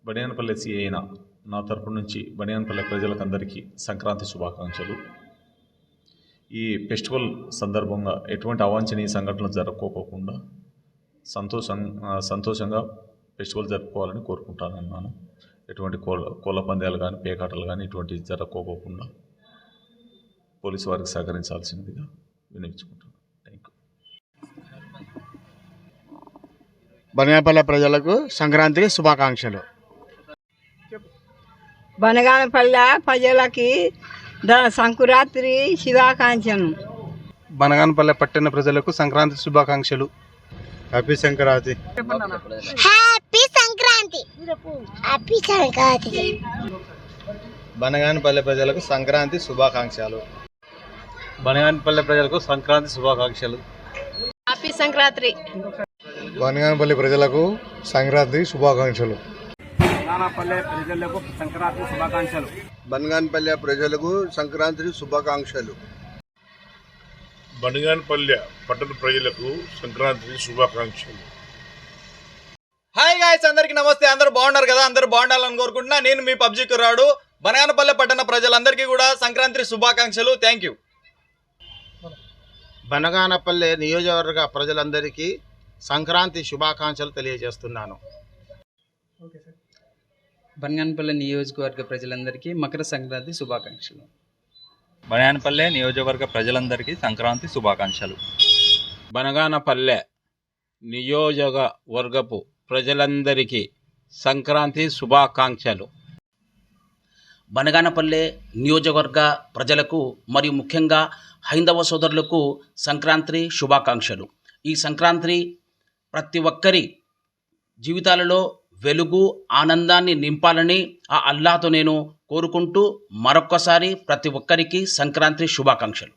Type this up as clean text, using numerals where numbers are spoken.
బడియానపల్లి CI అయిన నా తరపు నుంచి బడియానపల్లి ప్రజలకందరికీ సంక్రాంతి శుభాకాంక్షలు. ఈ ఫెస్టివల్ సందర్భంగా ఎటువంటి అవాంఛనీయ సంఘటనలు జరుపుకోకుండా సంతోషంగా ఫెస్టివల్ జరుపుకోవాలని కోరుకుంటానన్నాను. ఎటువంటి కోళ్ళ పందాలు కానీ పేకాటలు కానీ ఇటువంటి జరుపుకోకుండా పోలీసు వారికి సహకరించాల్సిందిగా వినియోగించుకుంటాను. Thank you. బనగానపల్లె ప్రజలకు సంక్రాంతి శుభాకాంక్షలు. బనగానపల్లె ప్రజలకి సంక్రాంతి శుభాకాంక్షలు. బనగానపల్లె పట్టణ ప్రజలకు సంక్రాంతి శుభాకాంక్షలు. Happy Sankranti. Happy Sankranti. Happy Sankranti. Banaganapalle ప్రజలకు సంక్రాంతి శుభాకాంక్షలు. బనగానపల్లె ప్రజలకు సంక్రాంతి శుభాకాంక్షలు. హ్యాపీ సంక్రాంతి. బనగానపల్లి ప్రజలకు సంక్రాంతి శుభాకాంక్షలు. బనగానపల్లె ప్రజలకు సంక్రాంతి శుభాకాంక్షలు. బనగానపల్లె ప్రజలకు సంక్రాంతి శుభాకాంక్షలు. బనగానపల్లె పట్టణ ప్రజలకు సంక్రాంతి శుభాకాంక్షలు. హాయ్ గాయ్స్, అందరికీ నమస్తే. అందరూ బాగున్నారు కదా? అందరూ బాగుండాలని కోరుకుంటున్నా. నేను మీ పబ్జీ కుర్రాడు. బనగానపల్లె పట్టణ ప్రజలందరికీ కూడా సంక్రాంతి శుభాకాంక్షలు. Thank you. బనగానపల్లె నియోజకవర్గ ప్రజలందరికీ సంక్రాంతి శుభాకాంక్షలు తెలియజేస్తున్నాను. బనగానపల్లె నియోజకవర్గ ప్రజలందరికీ మకర సంక్రాంతి శుభాకాంక్షలు. బనగానపల్లె నియోజకవర్గ ప్రజలందరికీ సంక్రాంతి శుభాకాంక్షలు. బనగానపల్లె నియోజకవర్గపు ప్రజలందరికీ సంక్రాంతి శుభాకాంక్షలు. బనగానపల్లె నియోజకవర్గ ప్రజలకు మరియు ముఖ్యంగా హైందవ సోదరులకు సంక్రాంతి శుభాకాంక్షలు. ఈ సంక్రాంతి ప్రతి ఒక్కరి జీవితాలలో వెలుగు ఆనందాన్ని నింపాలని ఆ అల్లాహ్తో నేను కోరుకుంటూ మరొక్కసారి ప్రతి ఒక్కరికి సంక్రాంతి శుభాకాంక్షలు.